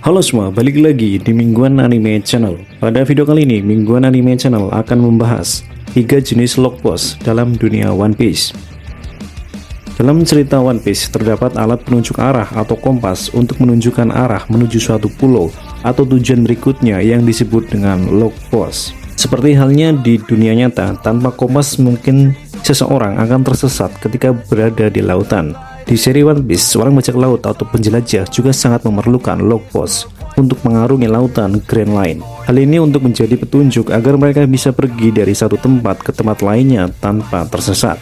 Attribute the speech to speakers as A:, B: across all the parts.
A: Halo semua, balik lagi di Mingguan Anime Channel. Pada video kali ini, Mingguan Anime Channel akan membahas 3 jenis log post dalam dunia One Piece. Dalam cerita One Piece, terdapat alat penunjuk arah atau kompas untuk menunjukkan arah menuju suatu pulau atau tujuan berikutnya yang disebut dengan log post. Seperti halnya di dunia nyata, tanpa kompas mungkin seseorang akan tersesat ketika berada di lautan. Di seri One Piece, seorang bajak laut atau penjelajah juga sangat memerlukan log post untuk mengarungi lautan Grand Line. Hal ini untuk menjadi petunjuk agar mereka bisa pergi dari satu tempat ke tempat lainnya tanpa tersesat.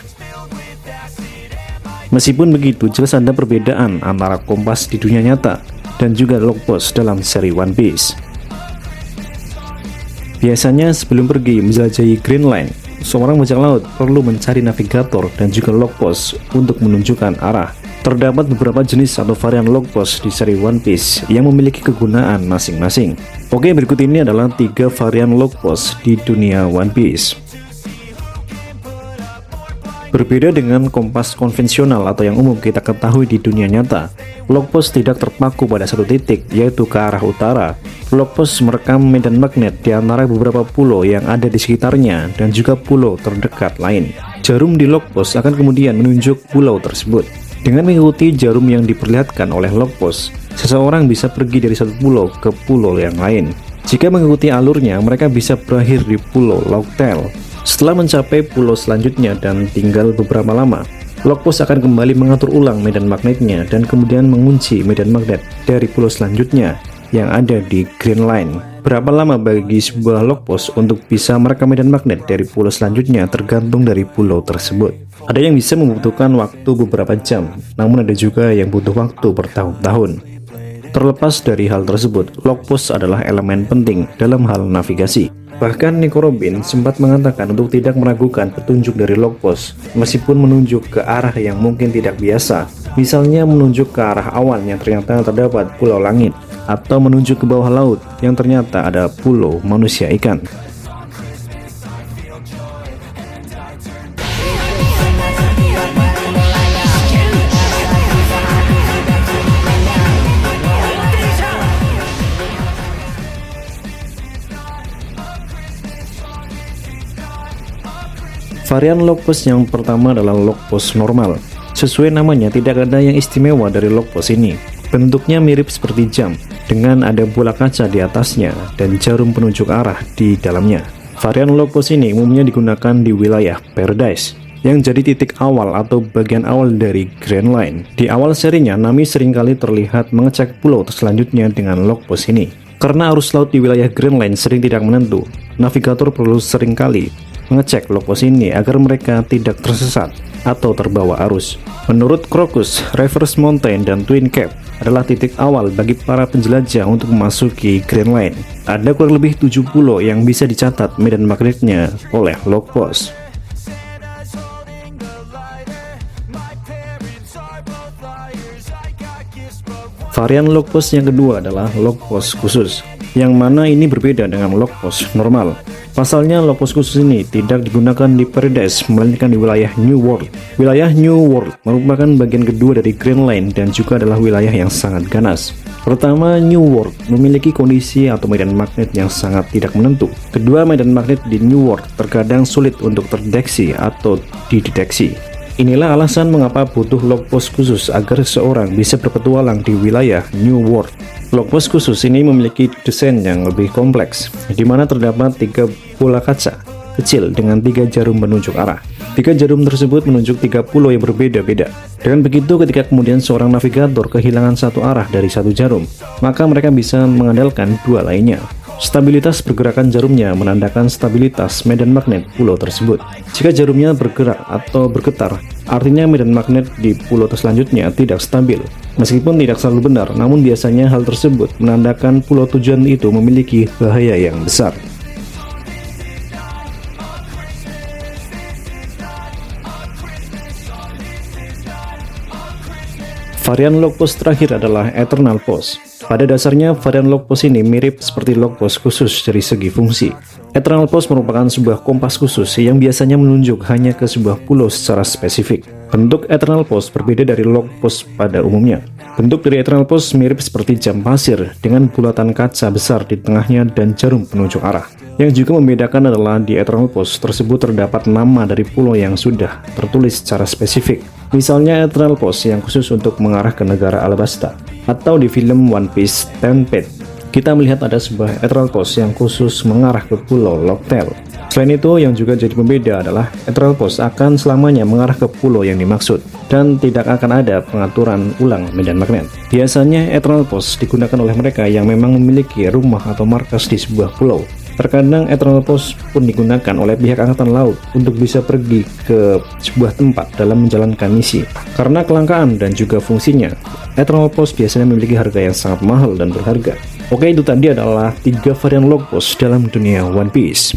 A: Meskipun begitu, jelas ada perbedaan antara kompas di dunia nyata dan juga log post dalam seri One Piece. Biasanya sebelum pergi menjelajahi Grand Line, seorang bajak laut perlu mencari navigator dan juga log post untuk menunjukkan arah. Terdapat beberapa jenis atau varian log post di seri One Piece yang memiliki kegunaan masing-masing. Oke, berikut ini adalah 3 varian log post di dunia One Piece. Berbeda dengan kompas konvensional atau yang umum kita ketahui di dunia nyata, log post tidak terpaku pada satu titik, yaitu ke arah utara. Log post merekam medan magnet di antara beberapa pulau yang ada di sekitarnya dan juga pulau terdekat lain. Jarum di log post akan kemudian menunjuk pulau tersebut. Dengan mengikuti jarum yang diperlihatkan oleh log post, seseorang bisa pergi dari satu pulau ke pulau yang lain. Jika mengikuti alurnya, mereka bisa berakhir di pulau Locktail. Setelah mencapai pulau selanjutnya dan tinggal beberapa lama, log post akan kembali mengatur ulang medan magnetnya dan kemudian mengunci medan magnet dari pulau selanjutnya yang ada di Grand Line. Berapa lama bagi sebuah log post untuk bisa merekam medan magnet dari pulau selanjutnya tergantung dari pulau tersebut. Ada yang bisa membutuhkan waktu beberapa jam, namun ada juga yang butuh waktu bertahun-tahun. Terlepas dari hal tersebut, log post adalah elemen penting dalam hal navigasi. Bahkan Nico Robin sempat mengatakan untuk tidak meragukan petunjuk dari log post, meskipun menunjuk ke arah yang mungkin tidak biasa. Misalnya menunjuk ke arah awan yang ternyata terdapat pulau langit, atau menunjuk ke bawah laut yang ternyata ada pulau manusia ikan. Varian log post yang pertama adalah log post normal. Sesuai namanya, tidak ada yang istimewa dari log post ini. Bentuknya mirip seperti jam, dengan ada bola kaca di atasnya dan jarum penunjuk arah di dalamnya. Varian log post ini umumnya digunakan di wilayah Paradise, yang jadi titik awal atau bagian awal dari Grand Line. Di awal serinya, Nami seringkali terlihat mengecek pulau selanjutnya dengan log post ini. Karena arus laut di wilayah Grand Line sering tidak menentu, navigator perlu seringkali mengecek log post ini agar mereka tidak tersesat atau terbawa arus. Menurut Crocus, Reverse Mountain dan Twin Cape adalah titik awal bagi para penjelajah untuk memasuki Grand Line. Ada kurang lebih 7 pulau yang bisa dicatat medan magnetnya oleh log post. Varian log post yang kedua adalah log post khusus, yang mana ini berbeda dengan log post normal. Pasalnya, log post khusus ini tidak digunakan di Paradise, melainkan di wilayah New World. Wilayah New World merupakan bagian kedua dari Grand Line dan juga adalah wilayah yang sangat ganas. Pertama, New World memiliki kondisi atau medan magnet yang sangat tidak menentu. Kedua, medan magnet di New World terkadang sulit untuk terdeteksi atau dideteksi. Inilah alasan mengapa butuh log post khusus agar seseorang bisa berpetualang di wilayah New World. Log post khusus ini memiliki desain yang lebih kompleks, di mana terdapat 3 bola kaca kecil dengan 3 jarum penunjuk arah. 3 jarum tersebut menunjuk 3 pulau yang berbeda-beda. Dengan begitu, ketika kemudian seorang navigator kehilangan satu arah dari satu jarum, maka mereka bisa mengandalkan 2 lainnya. Stabilitas pergerakan jarumnya menandakan stabilitas medan magnet pulau tersebut. Jika jarumnya bergerak atau bergetar, artinya medan magnet di pulau selanjutnya tidak stabil. Meskipun tidak selalu benar, namun biasanya hal tersebut menandakan pulau tujuan itu memiliki bahaya yang besar. Varian log post terakhir adalah Eternal Post. Pada dasarnya, varian log post ini mirip seperti log post khusus dari segi fungsi. Eternal Post merupakan sebuah kompas khusus yang biasanya menunjuk hanya ke sebuah pulau secara spesifik. Bentuk Eternal Post berbeda dari log post pada umumnya. Bentuk dari Eternal Post mirip seperti jam pasir dengan bulatan kaca besar di tengahnya dan jarum penunjuk arah. Yang juga membedakan adalah di Eternal Post tersebut terdapat nama dari pulau yang sudah tertulis secara spesifik. Misalnya Eternal Post yang khusus untuk mengarah ke negara Alabasta, atau di film One Piece Tenpet kita melihat ada sebuah Eternal Post yang khusus mengarah ke pulau Locktail. Selain itu, yang juga jadi pembeda adalah Eternal Post akan selamanya mengarah ke pulau yang dimaksud dan tidak akan ada pengaturan ulang medan magnet. Biasanya Eternal Post digunakan oleh mereka yang memang memiliki rumah atau markas di sebuah pulau. Terkadang Eternal Post pun digunakan oleh pihak angkatan laut untuk bisa pergi ke sebuah tempat dalam menjalankan misi. Karena kelangkaan dan juga fungsinya, Eternal Post biasanya memiliki harga yang sangat mahal dan berharga. Oke, itu tadi adalah 3 varian log post dalam dunia One Piece.